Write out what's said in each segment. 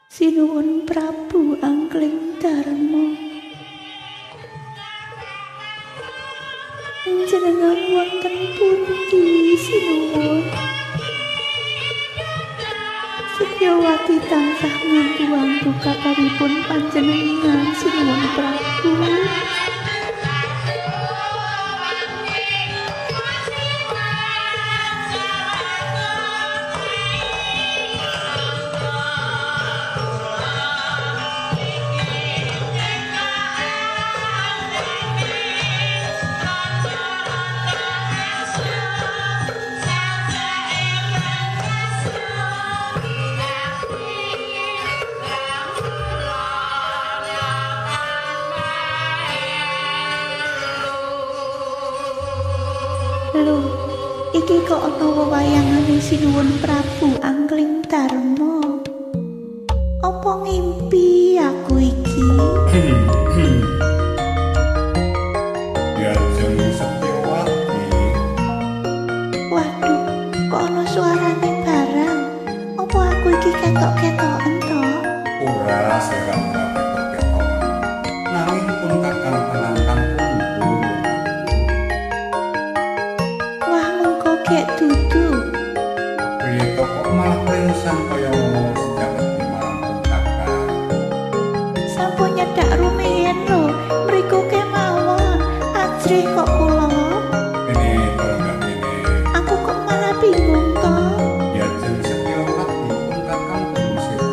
Sinuwun Prabu Angling Darma. Panjenengan wonten pundi sinuwun? Setyawati tansah ngampu-ampu kabaripun panjenengan sinuwun Prabu. Lho, iki kok ana wewayangane sinuwun Prabu Angling Darma. Apa ngimpi aku iki? Ya jeng Setyawati. Waduh, kok ana suarane barang? Apa aku iki ketok-ketoken to? Ora serang ketok-ketok. Nanging pun kakang penantang kundur. Wah, mengko gek dudu. Piye to kok malah pringsan kaya ngono sejak wedi marang pun kakang. Sampun nyedak rumiyin lho, mriku kemawon. Ajrih kok kula. Ini kalau nggak ini. Aku kok malah bingung to. Ya jeng Setyawati pun kakang berusaha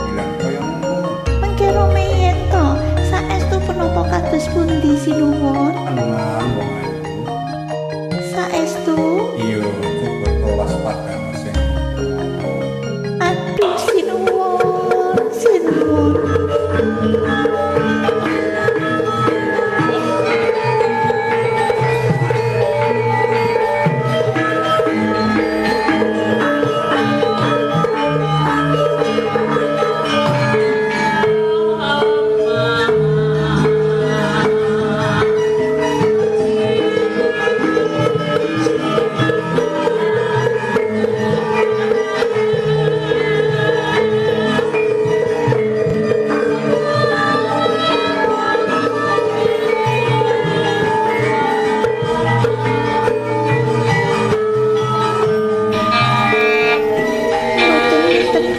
bilang kaya ngono. Mengke rumiyin to, saestu punapa kados pundi sinuwun? Tenang wong ayu. Saestu? Iya, coba tolas pada mesin. Aduh sinuwun, sinuwun.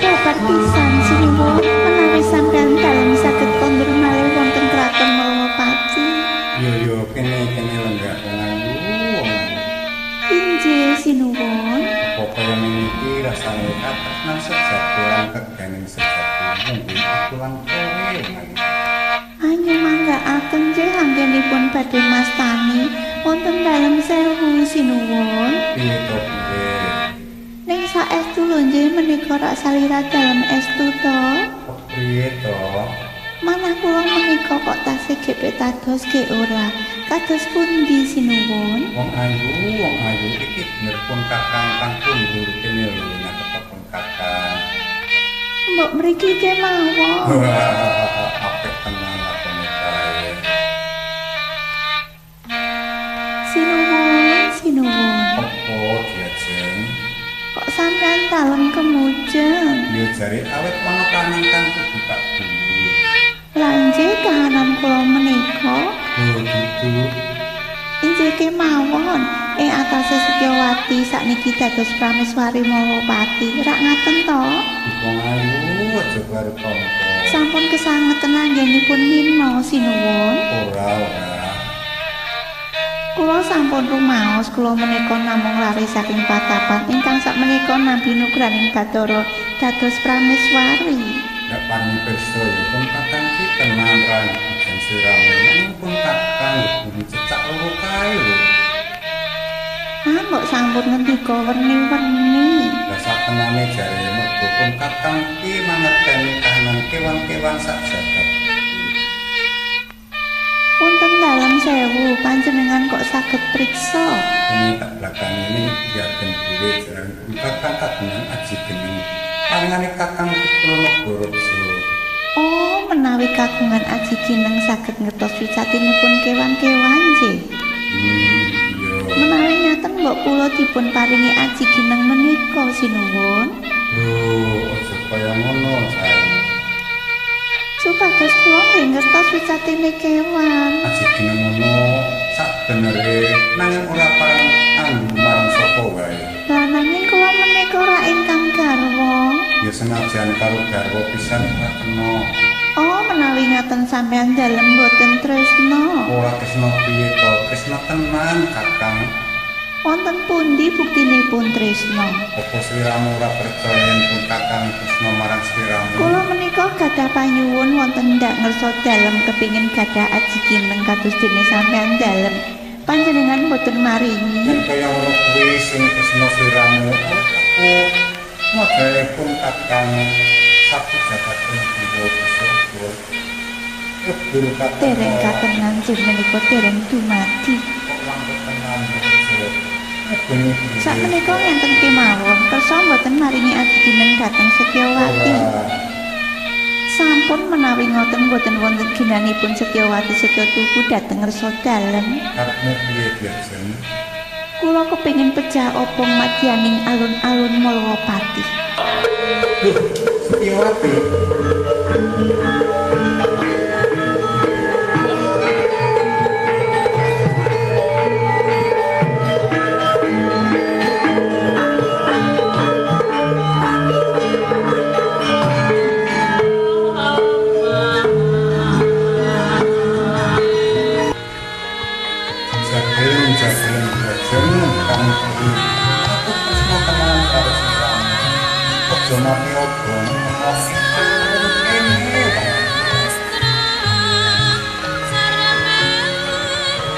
Obat pisan sinuwun menawi sampeyan dalem saged kondur malih wonten kraton Malawapati. Yo kene lenggah wong ayu, wong ayu. Injih sinuwun. Apa yang iki rasane kathah nang sejagoan keganing sejago mungkin aku lan kowe wong ayu. Hanya manggaaken nggih anggenipun badhe mastani wonten dalem sewu sinuwun. Piye to piye? Ning saestu lho nggih menika rak salira dalem estu to. Piye to? Manah kula menika kok tasih pitados ge ora. Kados pundi sinuwun? Wong ayu iki bener pun kakang kang kundur kene lho ngatepun kakang. Mbok mriki kemawon. Apik tenan lakone kae. Sinuwun. Apa diajeng? Kok sampean dalem kemujeng? Yo jare awet panekaning kang kudu tak dulu. Lanjut kahanan kula menika. Lho dudu. Injih kemawon ing atase Setyawati sakniki dados prameswari Malawapati. Rak ngaten to? Wong ayu aja karo tampa. Sampun kesangeten anggenipun mina sinuwun. Ora. Kula sampun rumaos kula menika namung lari saking patapan ingkang sakmenika nampi nugraning Bathara dados prameswari. Nek pani pirsa ya pun kakang ki tenan ra jan siramu nang pun kakang bumi cecak loro kae lho. Ah, mbok sampun ngendika werni-werni. Lah satenane jare mergo pun kakang ki mangerteni kahanan kewan-kewan sak jagat. Wonten dalem sewu panjenengan kok saged priksa. Ini tak belakang ini diagen dhewe jaran kakang kagungan aji gening. Paringane kakang Diponegoro Solo. Oh, menawi kagungan aji kineng saged ngertos wicatinipun kewan-kewan nggih. Iya. Menawi nyaten mbok kula dipun paringi aji kineng menika sinuwun. Lho, aja kaya ngono sayang. Supados kula nggih ngertos wicatine kewan. Aji dene ngono sakbenere nanging ora pareng anggo marang sapa wae. Lah nanging kula menika ra ingkang garwa. Ya senajan karo garwa pisan ora kena. Oh, menawi ngaten sampean dalem boten tresna. Ora tresna piye to? Tresna tenan, Kakang. Wonten pundi buktinipun tresna? Apa sliramu ora percaya yen pun Kakang tresna marang sliramu? Kula menika gadah panyuwun wonten ndak ngersa dalem kepingin gadah aji kineng kados dene sampean dalem. Panjenengan boten maringi. Yen kaya ngono kuwi sing tresna sliramu. Aku modele pun Kakang satu jagat jiwa besok. Guru Kakang. Dereng katenan jen menika dereng dumadi. Kok langkung tenan besok. Sakmenika ngenten kemawon, kersa mboten maringi adgineng dhateng Setyawati. Sampun menawi ngoten mboten wonten ginanipun Setyawati sedya tuku dhateng ngersa dalem. Karepmu piye, Dirjen? Kula kepingin pejah opong madyaning alun-alun Malwapati. Loh, Setyawati.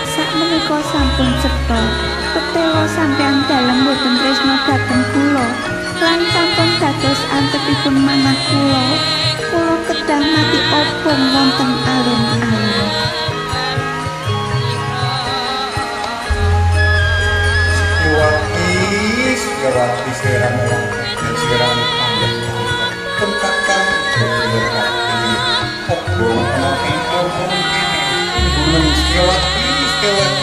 Sakmenika sampun cetha, petela sampean dalem boten tresna dhateng kula, lan sampun dados antepipun manah kula. Kula kedah mati obong wonten alun-alun. Setyawati serang dan serang panjang pun Kakang berhati obong ing obong gunung Setyawati serang